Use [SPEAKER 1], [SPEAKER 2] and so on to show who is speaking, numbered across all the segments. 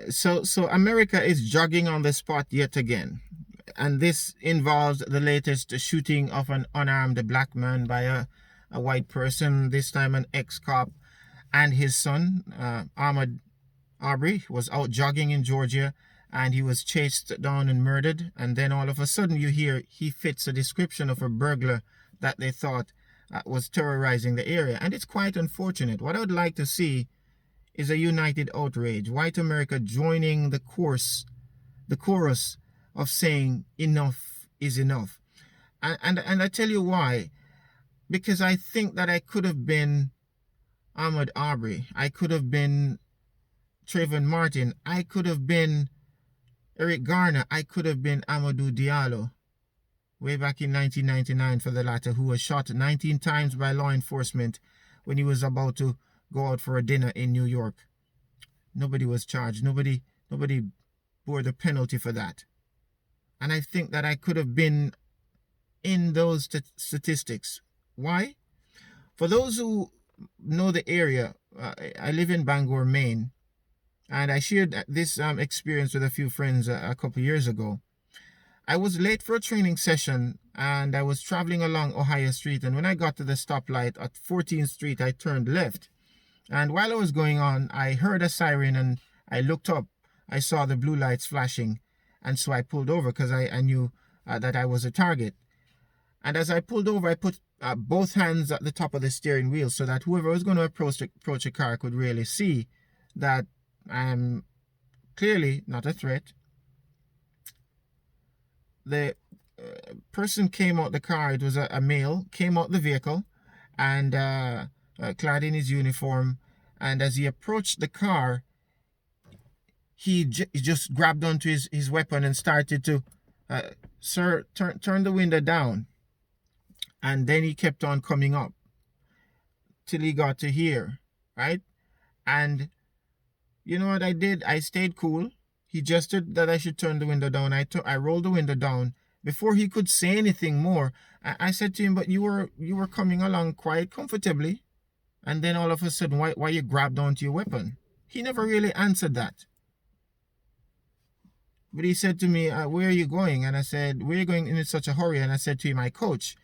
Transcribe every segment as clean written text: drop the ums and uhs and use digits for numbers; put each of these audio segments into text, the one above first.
[SPEAKER 1] So America is jogging on the spot yet again. And this involves the latest shooting of an unarmed black man by a white person, this time an ex-cop, and his son, Ahmaud Arbery, was out jogging in Georgia, and he was chased down and murdered. And then all of a sudden you hear he fits a description of a burglar that they thought was terrorizing the area. And it's quite unfortunate. What I would like to see is a united outrage. White America joining the chorus of saying enough is enough. And I tell you why. Because I think that I could have been Ahmaud Arbery. I could have been Travon Martin. I could have been Eric Garner. I could have been Amadou Diallo way back in 1999 for the latter, who was shot 19 times by law enforcement when he was about to go out for a dinner in New York. Nobody was charged. Nobody bore the penalty for that. And I think that I could have been in those statistics. Why? For those who know the area, I live in Bangor, Maine, and I shared this experience with a few friends a couple years ago. I was late for a training session, and I was traveling along Ohio Street, and when I got to the stoplight at 14th Street, I turned left. And while I was going on, I heard a siren, and I looked up. I saw the blue lights flashing, and so I pulled over because I knew that I was a target. And as I pulled over, I put both hands at the top of the steering wheel so that whoever was going to approach a car could really see that I'm clearly not a threat. The person came out the car. It was a male, came out the vehicle and clad in his uniform. And as he approached the car, he just grabbed onto his weapon and started to, sir, turn the window down. And then he kept on coming up till he got to here, right? And you know what I did? I stayed cool. He gestured that I should turn the window down. I rolled the window down. Before he could say anything more, I said to him, "But you were coming along quite comfortably, and then all of a sudden, why you grabbed onto your weapon?" He never really answered that. But he said to me, "Where are you going?" And I said, "Where are you going in such a hurry?" And I said to him, "I coach.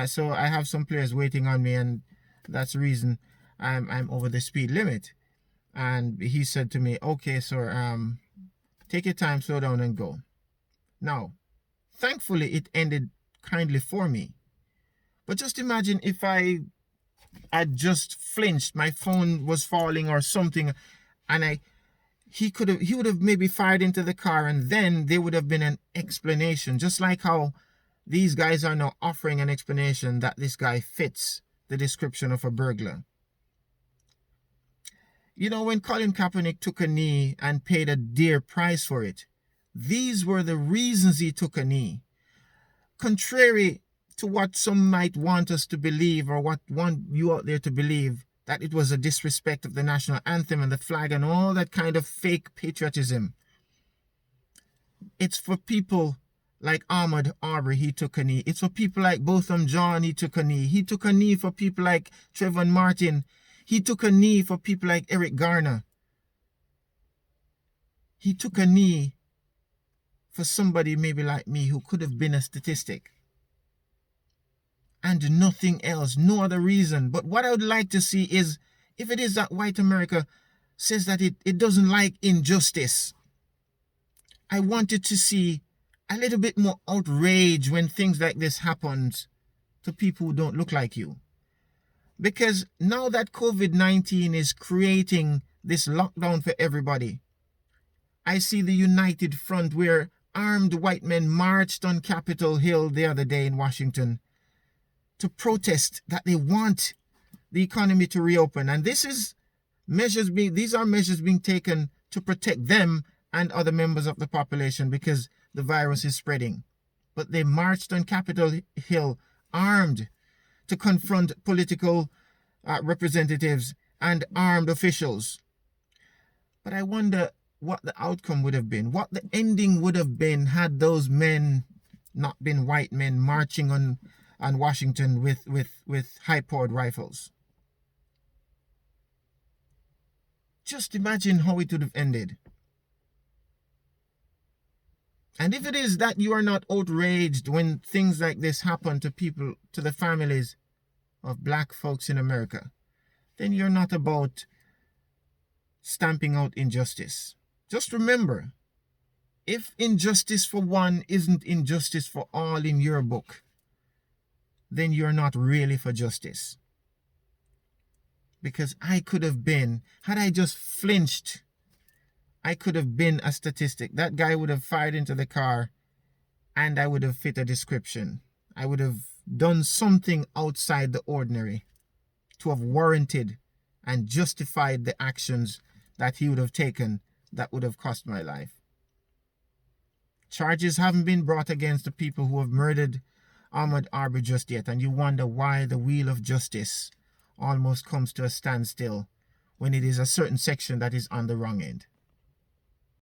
[SPEAKER 1] So I have some players waiting on me, and that's the reason I'm over the speed limit." And he said to me, "Okay, sir, take your time, slow down, and go." Now, thankfully, it ended kindly for me. But just imagine if I had just flinched, my phone was falling or something, and he would have maybe fired into the car, and then there would have been an explanation, just like how these guys are now offering an explanation that this guy fits the description of a burglar. You know, when Colin Kaepernick took a knee and paid a dear price for it, these were the reasons he took a knee. Contrary to what some might want us to believe, or what want you out there to believe, that it was a disrespect of the national anthem and the flag and all that kind of fake patriotism. It's for people like Ahmaud Arbery, he took a knee. It's for people like Botham Jean, he took a knee. He took a knee for people like Travon Martin. He took a knee for people like Eric Garner. He took a knee for somebody maybe like me who could have been a statistic. And nothing else, no other reason. But what I would like to see is, if it is that white America says that it doesn't like injustice, I wanted to see a little bit more outrage when things like this happens to people who don't look like you. Because now that COVID-19 is creating this lockdown for everybody, I see the united front where armed white men marched on Capitol Hill the other day in Washington to protest that they want the economy to reopen. And these are measures being taken to protect them and other members of the population because the virus is spreading. But they marched on Capitol Hill armed to confront political representatives and armed officials. But I wonder what the outcome would have been, what the ending would have been had those men not been white men marching on Washington with high-powered rifles. Just imagine how it would have ended. And if it is that you are not outraged when things like this happen to people, to the families of black folks in America, then you're not about stamping out injustice. Just remember, if injustice for one isn't injustice for all in your book, then you're not really for justice. Because I could have been, had I just flinched, I could have been a statistic. That guy would have fired into the car and I would have fit a description. I would have done something outside the ordinary to have warranted and justified the actions that he would have taken that would have cost my life. Charges haven't been brought against the people who have murdered Ahmaud Arbery just yet, and you wonder why the wheel of justice almost comes to a standstill when it is a certain section that is on the wrong end.